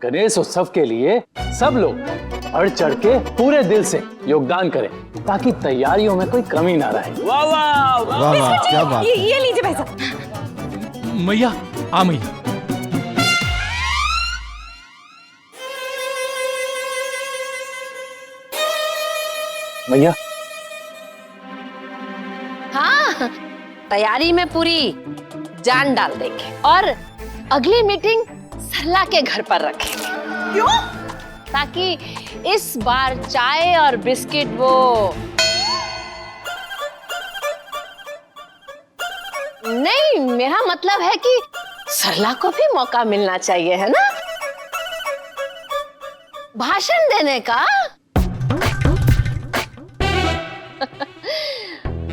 गणेश उत्सव के लिए सब लोग बढ़ चढ़ के पूरे दिल से योगदान करें ताकि तैयारियों में कोई कमी ना रहे। वाह वाह वाह वाह, क्या बात। ये लीजिए पैसा। मैया आ मैया। मैया हाँ, तैयारी में पूरी जान डाल देंगे और अगली मीटिंग सरला के घर पर रखेंगे। क्यों? ताकि इस बार चाय और बिस्किट वो नहीं, मेरा मतलब है कि सरला को भी मौका मिलना चाहिए, है ना, भाषण देने का।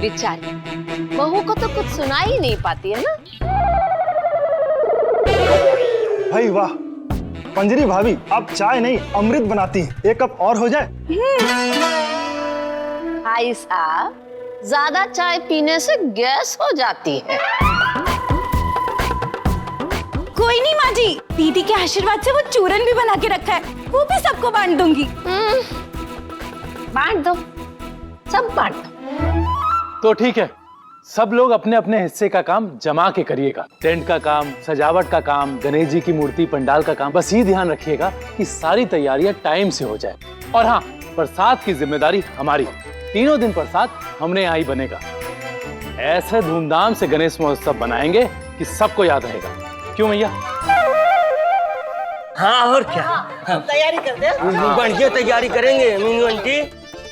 बेचारी बहू को तो कुछ सुना ही नहीं पाती है ना। भाई वाह, पंजरी भाभी आप चाय नहीं अमृत बनाती हैं। एक कप और हो जाए। भाई साहब, ज्यादा चाय पीने से गैस हो जाती है। कोई नहीं माँ जी, दीदी के आशीर्वाद से वो चूरन भी बना के रखा है, वो भी सबको बांट दूंगी। बांट दो, सब बांट दो। तो ठीक है, सब लोग अपने अपने हिस्से का काम जमा के करिएगा। टेंट का काम, सजावट का काम, गणेश जी की मूर्ति, पंडाल का काम। बस ये ध्यान रखिएगा कि सारी तैयारियां टाइम से हो जाए। और हाँ, प्रसाद की जिम्मेदारी हमारी। तीनों दिन प्रसाद हमने यहाँ ही बनेगा। ऐसे धूमधाम से गणेश महोत्सव बनाएंगे कि सबको याद रहेगा। क्यों भैया? हाँ और क्या, तैयारी कर दे। बढ़िया तैयारी करेंगे मीनू आंटी।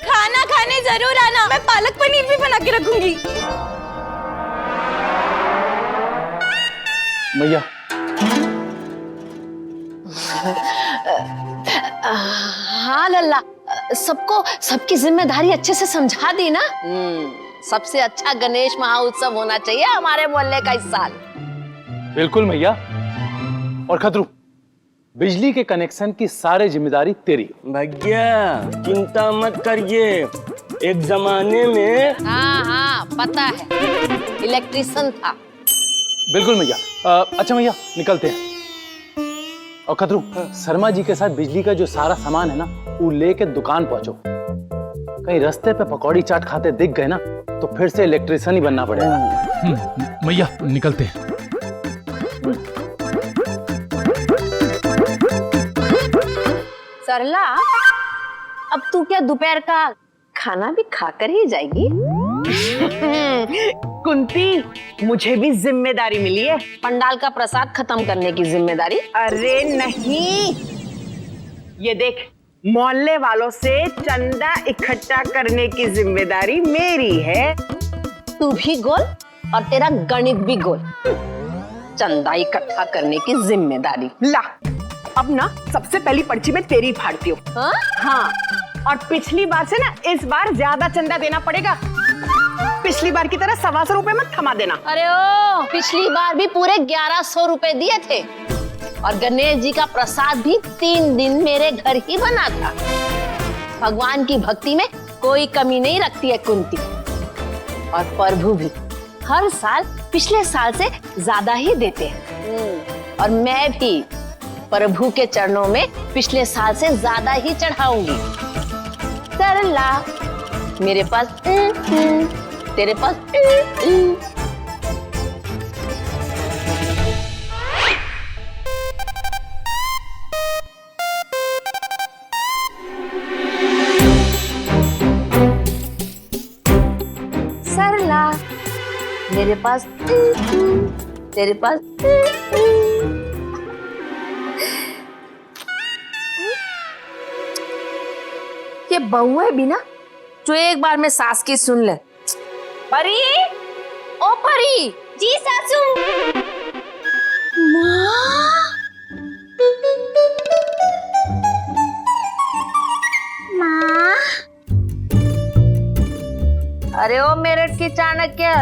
खाना खाने जरूर आना, मैं पालक पनीर भी बना के रखूंगी। भैया हाँ लल्ला, सबको सबकी जिम्मेदारी अच्छे से समझा दी ना। सबसे अच्छा गणेश महाउत्सव होना चाहिए हमारे मोहल्ले का इस साल। बिल्कुल भैया। और खतरू, बिजली के कनेक्शन की सारी जिम्मेदारी तेरी। भैया चिंता मत करिए, एक जमाने में हाँ पता है, इलेक्ट्रिशियन था। बिल्कुल भैया। अच्छा भैया, निकलते हैं। और खतरू, शर्मा जी के साथ बिजली का जो सारा सामान है ना, वो लेके दुकान पहुंचो। कहीं रास्ते पे पकौड़ी चाट खाते दिख गए ना, तो फिर से इलेक्ट्रिशियन ही बनना पड़ेगा। मैया निकलते हैं। सरला, अब तू क्या दोपहर का खाना भी खाकर ही जाएगी? कुंती, मुझे भी जिम्मेदारी मिली है। पंडाल का प्रसाद खत्म करने की जिम्मेदारी? अरे नहीं, ये देख, मोहल्ले वालों से चंदा इकट्ठा करने की जिम्मेदारी मेरी है। तू भी गोल और तेरा गणित भी गोल। चंदा इकट्ठा करने की जिम्मेदारी। ला, अब ना सबसे पहली पर्ची में तेरी फाड़ती हूँ। हाँ, और पिछली बार से ना इस बार ज्यादा चंदा देना पड़ेगा। पिछली बार की तरह 125 रुपए मत थमा देना। अरे ओ, पिछली बार भी पूरे 1100 रुपए दिए थे और गणेश जी का प्रसाद भी 3 दिन मेरे घर ही बना था। भगवान की भक्ति में कोई कमी नहीं रखती है कुंती। और प्रभु भी हर साल पिछले साल से ज्यादा ही देते हैं। और मैं भी प्रभु के चरणों में पिछले साल से ज्यादा ही चढ़ाऊंगी। सरला, मेरे पास तेरे पास सरला, मेरे पास तेरे पास ये बहू है भी ना, जो एक बार में सास की सुन ले। परी, ओ परी। जी सासू। माँ। अरे ओ मेरठ की चाणक्य,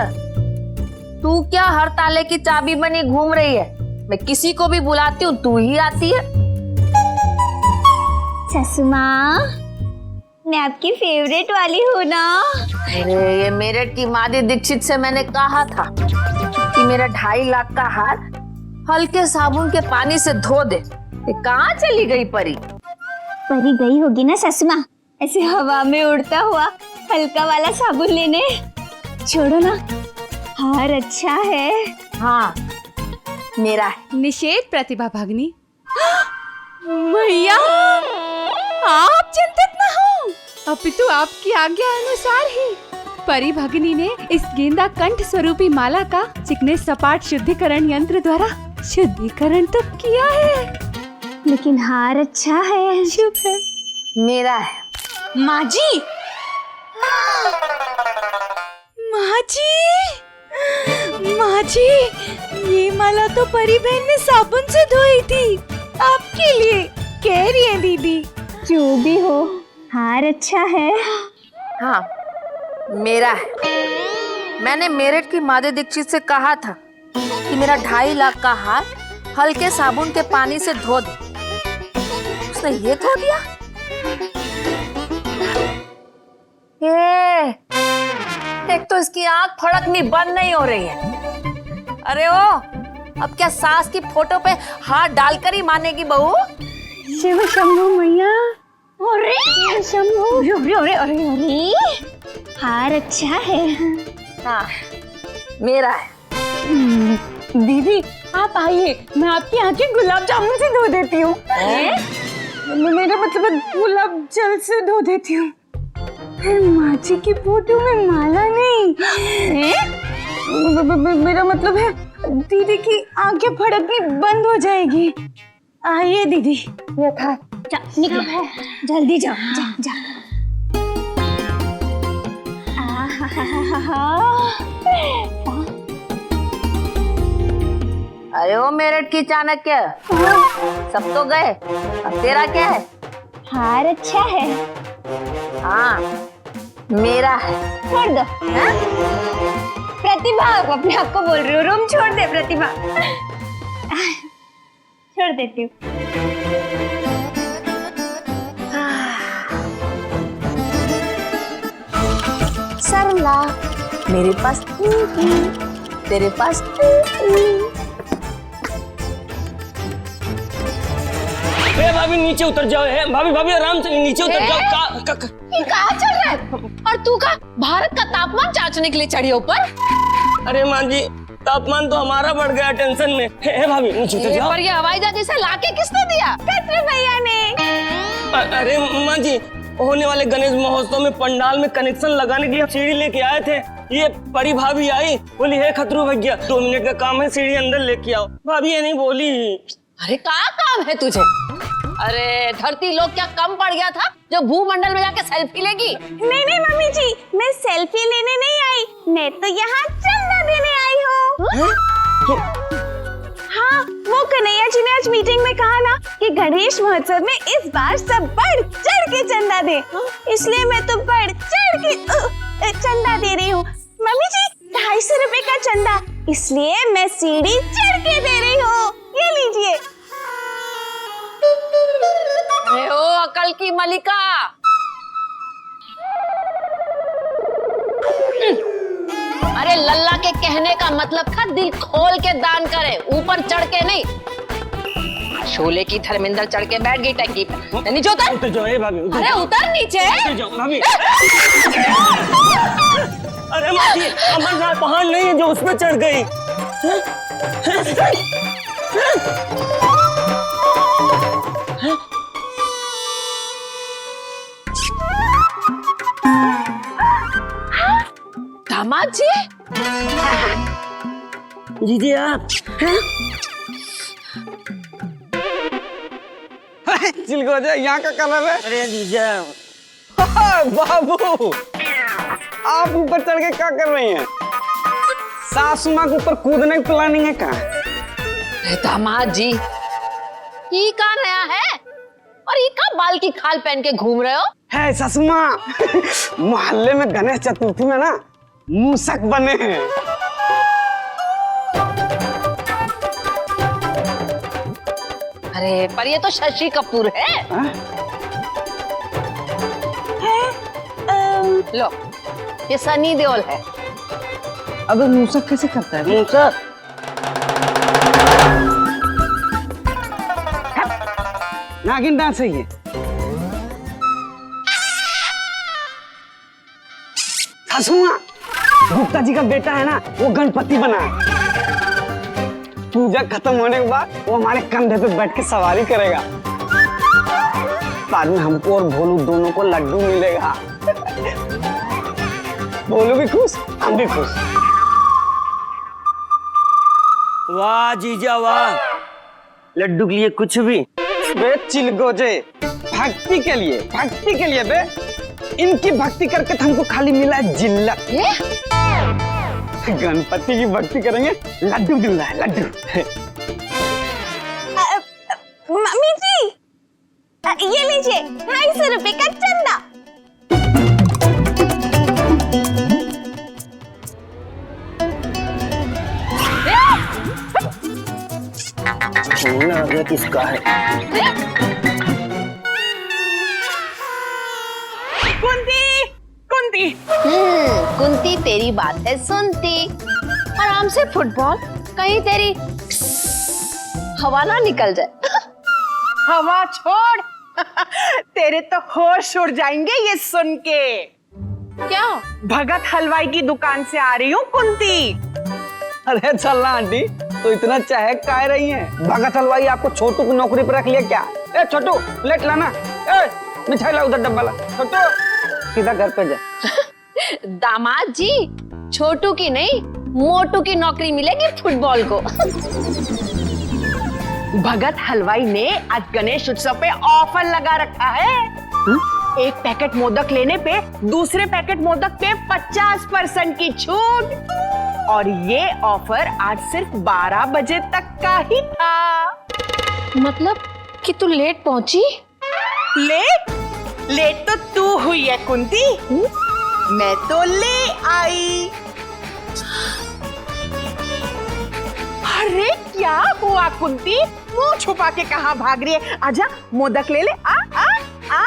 तू क्या हर ताले की चाबी बनी घूम रही है? मैं किसी को भी बुलाती हूँ, तू ही आती है। सासू माँ, मैं आपकी फेवरेट वाली हूँ ना। अरे ये मेरठ की माधुरी दीक्षित से मैंने कहा था कि मेरा 2.5 लाख का हार हल्के साबुन के पानी से धो दे, कहाँ चली गई परी? परी गई होगी ना ससुमा, ऐसे हवा में उड़ता हुआ हल्का वाला साबुन लेने। छोड़ो ना, हार अच्छा है। हाँ मेरा है। निषेध प्रतिभा भगनी। मैया, आप चिंतित न हो, अपितु आपकी आज्ञा अनुसार ही परी भगनी ने इस गेंदा कंठ स्वरूपी माला का चिकने सपाट शुद्धिकरण यंत्र द्वारा शुद्धिकरण तो किया है, लेकिन हार अच्छा है। शुभ है। मेरा है। माँ जी, माँ जी, माँ जी, ये माला तो परी बहन ने साबुन से धोई थी, आपके लिए कह रही है दीदी। जो भी हो, हार अच्छा है। हाँ मेरा है। मैंने मेरठ की माधे दीक्षित से कहा था कि मेरा 2.5 लाख का हार हल्के साबुन के पानी से धो दे। उसने ये धो दिया। एक तो इसकी आंख फड़कनी बंद नहीं हो रही है। अरे ओ, अब क्या सास की फोटो पे हाथ डालकर ही मानेगी बहू? शिव शंभू मैया। अरे शंभू, अरे अरे अरे अरे, हार अच्छा है। हाँ मेरा है। दीदी आप आइए, मैं आपकी आंखें गुलाब जामुन से धो देती हूँ। मेरा मतलब गुलाब जल से धो देती हूँ। माँ जी की फोटो में माला नहीं। मेरा मतलब है दीदी की आंखें फड़कनी बंद हो जाएगी। आइए दीदी, ये था। निकलो, जल्दी जाओ, जा जा। अरे ओ मेरठ की चाणक्य, सब तो गए, अब तेरा क्या है? हार अच्छा है। हाँ मेरा है। छोड़ दो। हाँ? प्रतिभा, आप अपने आप को बोल रही हो, रूम छोड़ दे प्रतिभा। छोड़ देती हूँ। सरला, मेरे पास तेरे पास भाभी नीचे उतर जाओ। है भाभी, भाभी आराम से नीचे उतर जाओ। ये कहाँ चल रहा है? और तू का भारत का तापमान जांचने के लिए चढ़ी ऊपर? अरे माँ जी, तापमान तो हमारा बढ़ गया टेंशन में। है भाभी नीचे उतर जाओ। पर ये हवाई जहाज इसे लाके किसने दिया? कतरे भैया ने। अरे माँ जी, होने वाले गणेश महोत्सव में पंडाल में कनेक्शन लगाने के लिए सीढ़ी लेके आए थे। ये परी भाभी आई, बोली है खतरू भैया 2 मिनट का काम है, सीढ़ी अंदर लेके आओ। भाभी ये नहीं बोली। अरे क्या काम है तुझे? अरे धरती लोग क्या कम पड़ गया था जो भूमंडल में जाके सेल्फी लेगी? नहीं नहीं मम्मी जी, मैं सेल्फी लेने नहीं आई, मैं तो यहाँ चंदा देने आई हूँ। हाँ, वो कन्हैया जी ने आज मीटिंग में कहा ना कि गणेश महोत्सव में इस बार सब बढ़ चढ़ के चंदा दे, इसलिए मैं तो बढ़ चढ़ के चंदा दे रही हूँ। मम्मी जी 250 रुपए का चंदा, इसलिए मैं सीढ़ी चढ़ के दे रही हूँ। ये लीजिए। ओ अकल की मलिका, अरे लल्ला के कहने का मतलब था दिल खोल के दान करे, ऊपर चढ़ के नहीं। शोले की धर्मेंद्र चढ़ के बैठ गई टंकी पे। नीचे उतर। उतर जाओ भाभी, उतर अरे जाओ। उतर नीचे। उतर जाओ भाभी। अरे माँ जी, अमरनाथ पहाड़ नहीं है जो उसमें चढ़ गई। दामाद जी, जी आप चिलगोजा यहाँ का कलर है। अरे जीजा, बाबू आप ऊपर चढ़ के क्या कर रही हैं? सासू माँ के ऊपर कूदने की प्लानिंग है क्या? दामाद जी, ये कहाँ नया है और ये कहाँ बाल की खाल पहन के घूम रहे हो? है सासू माँ, मोहल्ले में गणेश चतुर्थी में ना मूसक बने हैं। अरे पर ये तो शशि कपूर है। लो, ये सनी देओल है। अब मूसक कैसे करता है? मूसक नागिन डांस है ये। सासुआ, गुप्ता जी का बेटा है ना, वो गणपति बना है। पूजा खत्म होने के बाद वो हमारे कंधे पे बैठ के सवारी करेगा। बाद में हमको और भोलू दोनों को लड्डू मिलेगा। भोलू भी खुश, हम भी खुश। वाह जीजा वाह, लड्डू के लिए कुछ भी। बे चिलगोजे, भक्ति के लिए बे। इनकी भक्ति करके तो हमको खाली मिला है जिल्लत। गणपति की भक्ति करेंगे, लड्डू मिल रहा है, लड्डू। मम्मी जी, ये लीजिए 250 रुपए का चंदा। किसका है? कुंती कुंती तेरी बात है सुनती। आराम से फुटबॉल, कहीं तेरी हवा ना निकल जाए। हवा छोड़। तेरे तो होश उड़ जाएंगे ये सुन के। क्या? भगत हलवाई की दुकान से आ रही हूँ कुंती। अरे चलना आंटी, तो इतना चाहे काय रही हैं? भगत हलवाई आपको छोटू की नौकरी पर रख लिया क्या? ए छोटू, प्लेट लाना। ए मिठाई ला, उधर डब्बा ला। छोटू सीधा घर पे जा। दामाद जी, छोटू की नहीं मोटू की नौकरी मिलेगी फुटबॉल को। भगत हलवाई ने आज गणेश उत्सव पे ऑफर लगा रखा है। एक पैकेट मोदक लेने पे दूसरे पैकेट मोदक पे 50% की छूट। और ये ऑफर आज सिर्फ 12 बजे तक का ही था। मतलब कि तू लेट पहुंची? लेट तो तू हुई है कुंती। मैं तो ले आई। अरे क्या हुआ कुंती, मुंह छुपा के कहाँ भाग रही है? आजा मोदक ले ले। आ आ आ।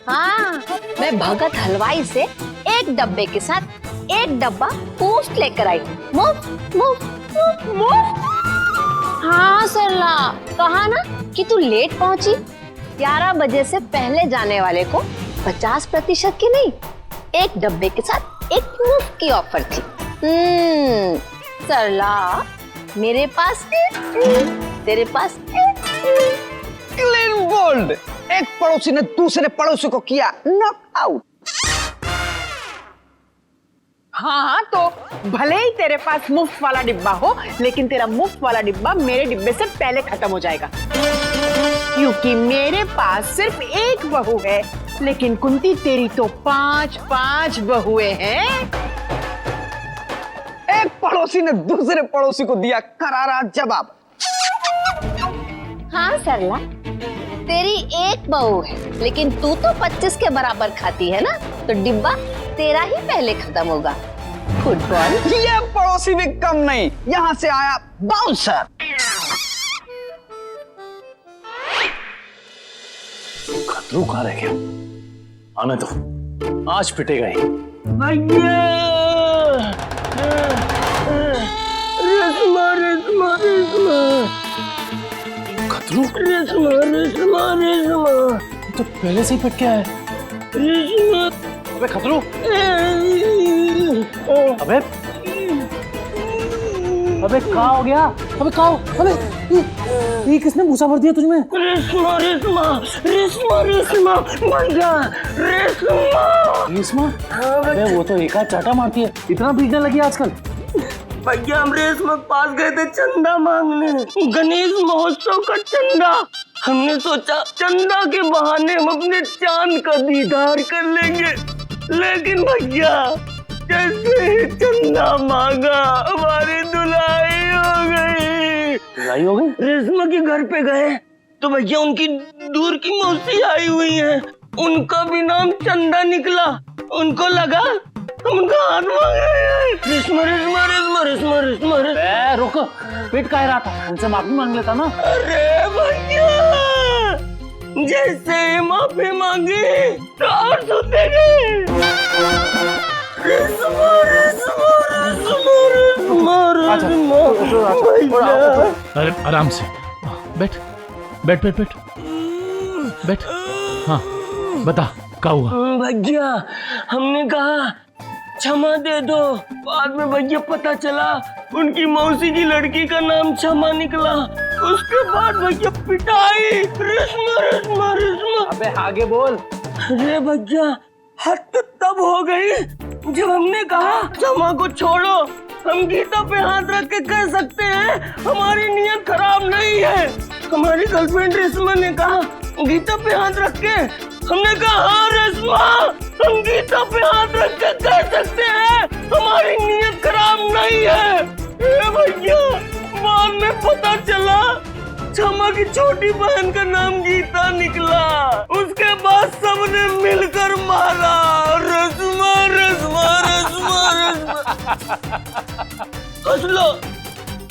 हाँ, मैं भगत हलवाई से एक डब्बे के साथ एक डब्बा पोस्ट लेकर आई। मुफ्त मुफ्त मुफ्त। हाँ सरला, कहा ना कि तू लेट पहुंची। 11 बजे से पहले जाने वाले को 50% की नहीं, एक डब्बे के साथ एक मुफ्त की ऑफर थी। सरला, मेरे पास तेरे पास क्लीन बोल्ड। एक पड़ोसी ने दूसरे पड़ोसी को किया नॉक आउट। हाँ तो भले ही तेरे पास मुफ्त वाला डिब्बा हो, लेकिन तेरा मुफ्त वाला डिब्बा मेरे डिब्बे से पहले खत्म हो जाएगा। क्योंकि मेरे पास सिर्फ एक बहू है, लेकिन कुंती तेरी तो 5 बहुएं हैं। एक पड़ोसी ने दूसरे पड़ोसी को दिया करारा जवाब। हाँ सरला, तेरी एक बहू है, लेकिन तू तो 25 के बराबर खाती है ना, तो डिब्बा तेरा ही पहले खत्म होगा। फुटबॉल। ये पड़ोसी भी कम नहीं, यहाँ से आया बाउंसर। खतरू कहाँ रह गया? आने दो, आज पिटेगा ही। भैया, रेशमा रेशमा रेशमा। खतरू रेशमा रेशमा रेशमा। तो पहले से ही पिट के आया है। रेशमा। अबे खतरू, अबे कहाँ हो गया? अबे कहाँ हो? अबे ये किसने भूसा भर दिया तुझमें? रेशमा रेशमा रेशमा रेशमा मर जा। रेशमा रेशमा? अबे वो तो एक आध चाटा मारती है, इतना पीटने लगी आजकल। भैया, हम रेशमा के पास गए थे चंदा मांगने, गणेश महोत्सव का चंदा। हमने सोचा चंदा के बहाने हम अपने चांद का दीदार कर लेंगे, लेकिन भैया जैसे ही चंदा मांगा हमारी धुलाई हो गई। धुलाई हो गई? रेशमा के घर पे गए तो भैया उनकी दूर की मौसी आई हुई है, उनका भी नाम चंदा निकला। उनको लगा हम उनका हाथ मांग रहे हैं। रेशमा रेशमा रेशमा रेशमा रेशमा रेशमा। रुक, पिट कह रहा था, उनसे माफी मांग लेता ना। अरे भैया, जैसे माफी मांगी तो और सुनते गए। रेशमा रेशमा रेशमा रेशमा रेशमा भैया। अरे आराम से बैठ बैठ बैठ बैठ बैठ। हाँ बता क्या हुआ? भैया हमने कहा क्षमा दे दो, बाद में भैया पता चला उनकी मौसी की लड़की का नाम क्षमा निकला। उसके बाद भैया पिटाई। रेशमा रेशमा रेशमा। अबे आगे बोल। अरे भैया हद तो तब हो गई जब हमने कहा क्षमा को छोड़ो, हम गीता पे हाथ रख के कह सकते हैं हमारी नीयत खराब नहीं है। हमारी गर्लफ्रेंड रेशमा ने कहा गीता पे हाथ रख के, हमने कहा हाँ रेशमा, हम गीता पे हाथ रख के कह सकते हैं हमारी नीयत खराब नहीं है। भैया बाद में पता चला क्षमा की छोटी बहन का नाम गीता निकला। उसके बाद सबने मिलकर मारा। रेशमा रेशमा रेशमा रेशमा। हंस लो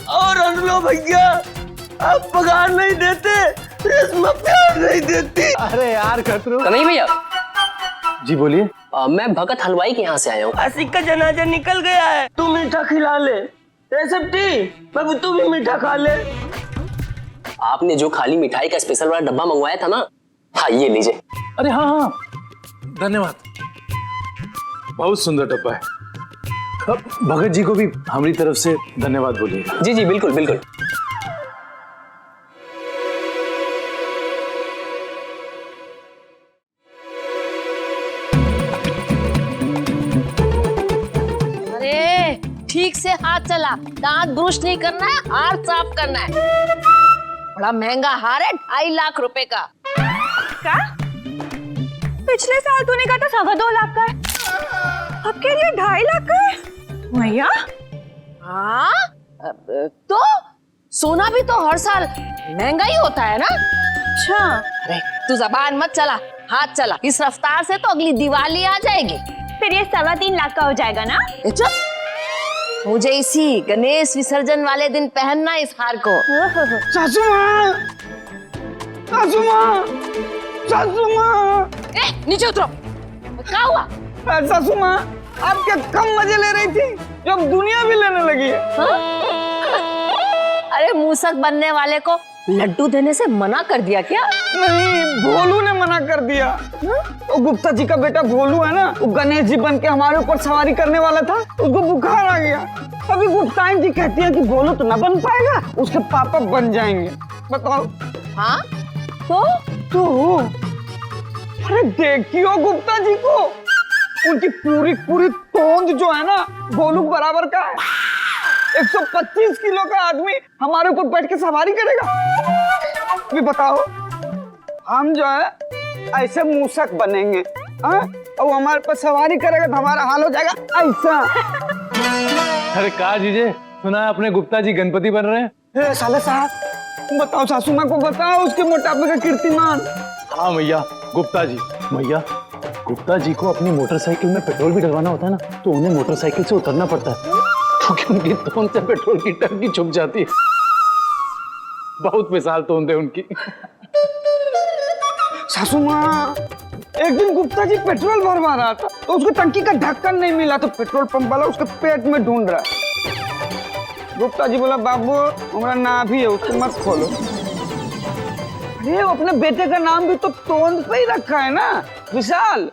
और हंस लो भैया, आप पगार नहीं देते, रेशमा प्यार नहीं देती। अरे यार खतरू। कन्हैया भैया, जी बोलिए। मैं भगत हलवाई के यहाँ से आया हूँ। आशिक का जनाजा निकल गया है, तू मीठा खिला ले। रेसिपी बाबू तू भी मीठा खा ले। आपने जो खाली मिठाई का स्पेशल वाला डब्बा मंगवाया था ना, हाँ ये लीजिए। अरे हाँ हाँ धन्यवाद, बहुत सुंदर डब्बा है। अब भगत जी को भी हमारी तरफ से धन्यवाद बोलिएगा। जी जी बिल्कुल बिल्कुल। अरे ठीक से हाथ चला, दांत ब्रश नहीं करना है, हाथ साफ करना है। बड़ा महंगा हार है, 2.5 लाख रुपए का। का? पिछले साल तूने कहा था 2.25 लाख का है, अब के लिए 2.5 लाख का है? मैया हाँ तो सोना भी तो हर साल महंगा ही होता है ना। अच्छा अरे तू जबान मत चला, हाथ चला। इस रफ्तार से तो अगली दिवाली आ जाएगी। फिर ये 3.25 लाख का हो जाएगा ना? चुप, मुझे इसी गणेश विसर्जन वाले दिन पहनना इस हार को। सासू माँ, सासू माँ, सासू माँ। नीचे उतरो। क्या हुआ? सासू माँ आप क्या कम मजे ले रही थी जो अब दुनिया भी लेने लगी है? अरे मूसक बनने वाले को लड्डू देने से मना कर दिया क्या? नहीं, भोलू ने मना कर दिया। वो गुप्ता जी का बेटा भोलू है ना, वो गणेश जी बन के हमारे ऊपर सवारी करने वाला था, उसको बुखार आ गया। अभी गुप्ताइन जी कहती है कि भोलू तो न बन पाएगा, उसके पापा बन जाएंगे। बताओ। हाँ तो अरे देखियो गुप्ता जी को, उनकी पूरी पूरी तोंद जो है ना भोलू बराबर का है। 125 किलो का आदमी हमारे ऊपर बैठ के सवारी करेगा। भी बताओ, हम जो है ऐसे मूसक बनेंगे और हमारे पर सवारी करेगा तो हमारा हाल हो जाएगा ऐसा। अरे कहा जीजे, सुना है अपने गुप्ता जी गणपति बन रहे हैं? साले साहब बताओ, सासू माँ को बताओ उसके मोटापे का कीर्तिमान। हाँ मैया, गुप्ता जी। मैया गुप्ता जी को अपनी मोटरसाइकिल में पेट्रोल भी डलवाना होता है ना, तो उन्हें मोटरसाइकिल से उतरना पड़ता है, क्योंकि उनकी तोंद से पेट्रोल की टंकी छुप जाती है। बहुत मिसाल तोंद है उनकी। सासू माँ, एक दिन गुप्ता जी पेट्रोल भरवा रहा था तो उसको टंकी का ढक्कन नहीं मिला, तो पेट्रोल पंप वाला उसके पेट में ढूंढ रहा है। गुप्ता जी बोला बाबू हमारा नाभि है, उसको मत खोलो। अरे वो अपने बेटे का नाम भी तो तोंद पे ही रखा है ना, विशाल।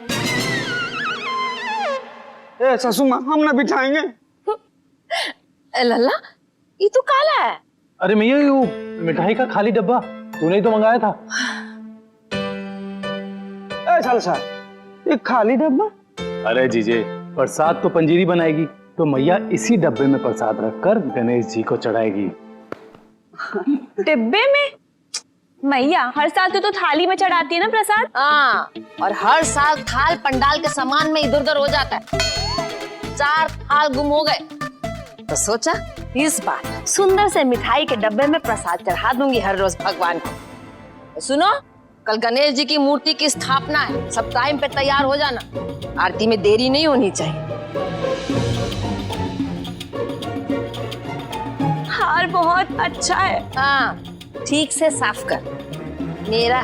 सासू माँ हम ना बिठाएंगे। लल्ला ये तो काला है। अरे मैया ये मिठाई का खाली डब्बा तूने ही तो मंगाया था। चल सर, ये खाली डब्बा? अरे जीजे, प्रसाद तो पंजीरी बनाएगी, तो मैया इसी डब्बे में प्रसाद रखकर गणेश जी को चढ़ाएगी। डिब्बे में? मैया हर साल तो थाली में चढ़ाती है ना प्रसाद। हाँ, और हर साल थाल पंडाल के सामान में इधर उधर हो जाता है। 4 थाल गुम हो गए, तो सोचा इस बार सुंदर से मिठाई के डब्बे में प्रसाद चढ़ा दूंगी हर रोज भगवान को। सुनो, कल गणेश जी की मूर्ति की स्थापना है, सब टाइम पे तैयार हो जाना, आरती में देरी नहीं होनी चाहिए। हार बहुत अच्छा है। हाँ, ठीक से साफ कर। मेरा